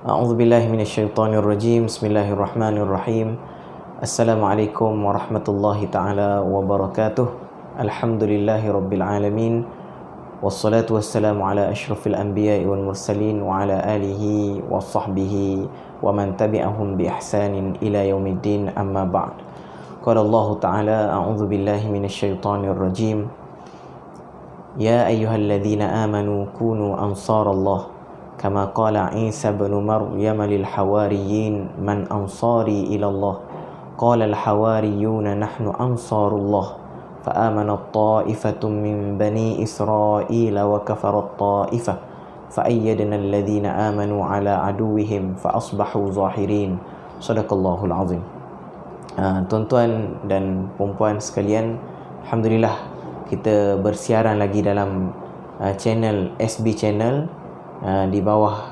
A'udzubillahi minasyaitonirrajim. Bismillahirrahmanirrahim. Assalamualaikum warahmatullahi taala wabarakatuh. Alhamdulillahi rabbil alamin. Wassalatu wassalamu ala asyrafil anbiya'i wal mursalin wa ala alihi wa sahbihi wa man tabi'ahum bi ihsanin ila yaumiddin, amma ba'd. Qala Allah ta'ala, a'udzubillahi minasyaitonirrajim. Ya ayyuhalladzina amanu kunu ansarallah kama qala Isa bin Maryam lil hawariyin man ansari ila Allah qala al hawariyuna nahnu ansarullah fa amanat ta'ifatun min bani Israila wa kafarat ta'ifah fa ayyadna alladhina amanu ala aduwwihim fa asbahu zahirin. Sadaqallahul azim. Tuan-tuan dan puan-puan sekalian, alhamdulillah kita bersiaran lagi dalam channel SB Channel di bawah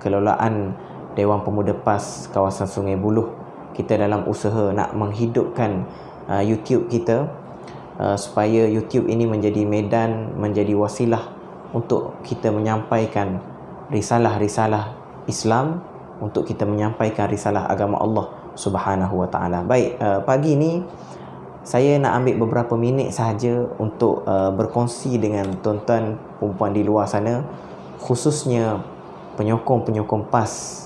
kelolaan Dewan Pemuda PAS kawasan Sungai Buloh. Kita dalam usaha nak menghidupkan YouTube kita, supaya YouTube ini menjadi medan, menjadi wasilah untuk kita menyampaikan risalah-risalah Islam, untuk kita menyampaikan risalah agama Allah Subhanahu wa taala. Baik, pagi ni saya nak ambil beberapa minit sahaja untuk berkongsi dengan tuan-tuan perempuan di luar sana, khususnya penyokong-penyokong PAS,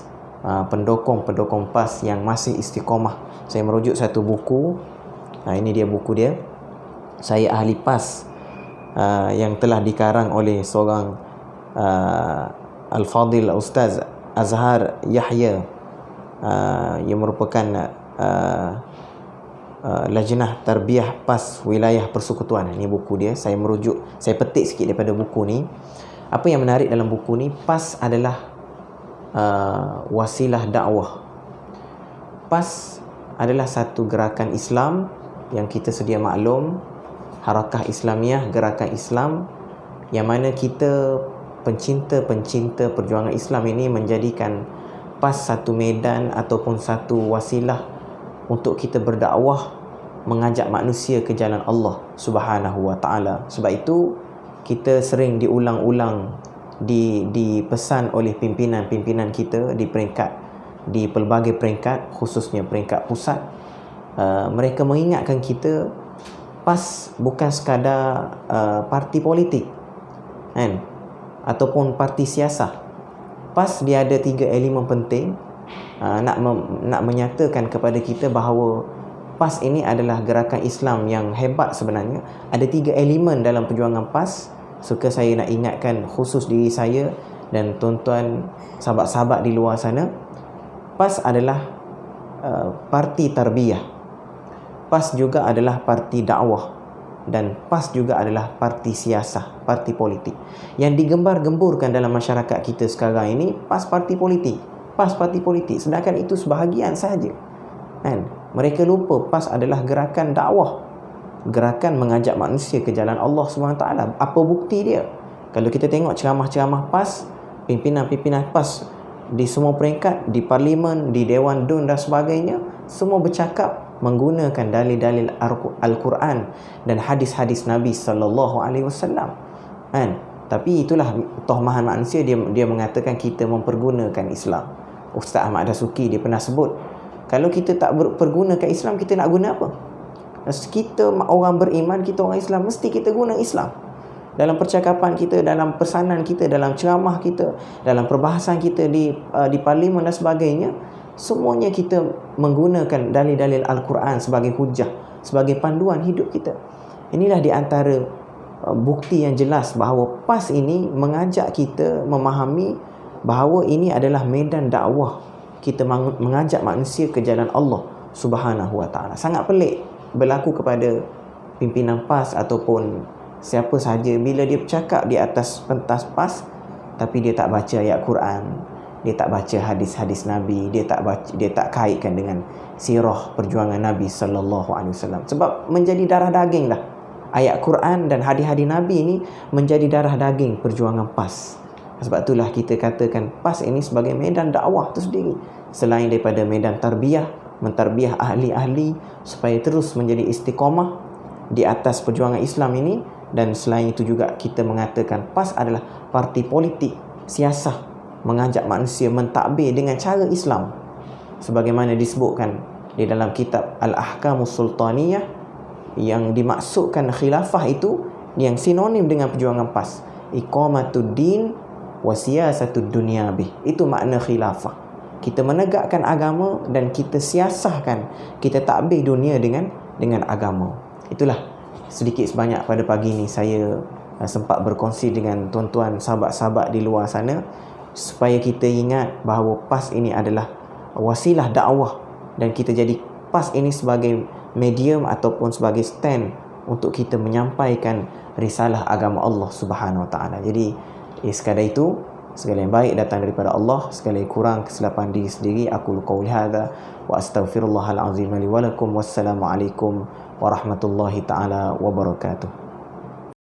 pendukung-pendukung PAS yang masih istiqamah. Saya merujuk satu buku. Ini dia buku dia, Saya Ahli PAS, yang telah dikarang oleh seorang Al-Fadil Ustaz Azhar Yahya, yang merupakan Lajnah Tarbiyah PAS Wilayah Persekutuan. Ini buku dia. Saya merujuk, saya petik sikit daripada buku ni. Apa yang menarik dalam buku ni, PAS adalah wasilah dakwah. PAS adalah satu gerakan Islam yang kita sedia maklum, Harakah Islamiah, gerakan Islam, yang mana kita pencinta-pencinta perjuangan Islam ini menjadikan PAS satu medan ataupun satu wasilah untuk kita berdakwah, mengajak manusia ke jalan Allah Subhanahu wa taala. Sebab itu kita sering diulang-ulang dipesan oleh pimpinan-pimpinan kita di pelbagai peringkat, khususnya peringkat pusat. Mereka mengingatkan kita, PAS bukan sekadar parti politik kan, ataupun parti siasah. PAS dia ada 3 elemen penting. Nak menyatakan kepada kita bahawa PAS ini adalah gerakan Islam yang hebat sebenarnya. Ada 3 elemen dalam perjuangan PAS. Suka saya nak ingatkan khusus diri saya dan tuan-tuan sahabat-sahabat di luar sana. PAS adalah parti tarbiyah. PAS juga adalah parti dakwah. Dan PAS juga adalah parti siasah, parti politik. Yang digembar-gemburkan dalam masyarakat kita sekarang ini, PAS parti politik, PAS parti politik. Sedangkan itu sebahagian sahaja kan? Mereka lupa PAS adalah gerakan dakwah, gerakan mengajak manusia ke jalan Allah SWT. Apa bukti dia? Kalau kita tengok ceramah-ceramah PAS, pimpinan-pimpinan PAS di semua peringkat, di parlimen, di Dewan DUN dan sebagainya, semua bercakap menggunakan dalil-dalil Al-Quran dan hadis-hadis Nabi SAW kan? Tapi itulah tohmahan manusia, dia mengatakan kita mempergunakan Islam. Ustaz Ahmad Dasuki dia pernah sebut, kalau kita tak pergunakan Islam, kita nak guna apa? Kita orang beriman, kita orang Islam, mesti kita guna Islam. Dalam percakapan kita, dalam pesanan kita, dalam ceramah kita, dalam perbahasan kita di parlimen dan sebagainya, semuanya kita menggunakan dalil-dalil Al-Quran sebagai hujah, sebagai panduan hidup kita. Inilah di antara bukti yang jelas bahawa PAS ini mengajak kita memahami bahawa ini adalah medan dakwah. Kita mengajak manusia ke jalan Allah Subhanahu wa taala. Sangat pelik berlaku kepada pimpinan PAS ataupun siapa sahaja bila dia bercakap di atas pentas PAS, tapi dia tak baca ayat Quran, dia tak baca hadis-hadis Nabi, dia tak kaitkan dengan sirah perjuangan Nabi sallallahu alaihi wasallam. Sebab menjadi darah daging dah. Ayat Quran dan hadis-hadis Nabi ini menjadi darah daging perjuangan PAS. Sebab itulah kita katakan PAS ini sebagai medan dakwah itu sendiri. Selain daripada medan tarbiyah, mentarbiah ahli-ahli supaya terus menjadi istiqamah di atas perjuangan Islam ini. Dan selain itu juga kita mengatakan PAS adalah parti politik siasah mengajak manusia mentadbir dengan cara Islam, sebagaimana disebutkan di dalam kitab Al-Ahkamus Sultaniyah, yang dimaksudkan khilafah itu yang sinonim dengan perjuangan PAS, iqamatuddin wa siyasatud dunya bih. Itu makna khilafah. Kita menegakkan agama dan kita siasahkan, kita takbir dunia dengan agama. Itulah sedikit sebanyak pada pagi ini saya sempat berkongsi dengan tuan-tuan sahabat-sahabat di luar sana, supaya kita ingat bahawa PAS ini adalah wasilah dakwah, dan kita jadi PAS ini sebagai medium ataupun sebagai stand untuk kita menyampaikan risalah agama Allah Subhanahu Wa Taala. Jadi sekadar itu, segala yang baik datang daripada Allah, segala yang kurang kesilapan diri sendiri. Aku qauli hadza wa astaghfirullahal azim li wa lakum. Wassalamualaikum warahmatullahi taala wabarakatuh.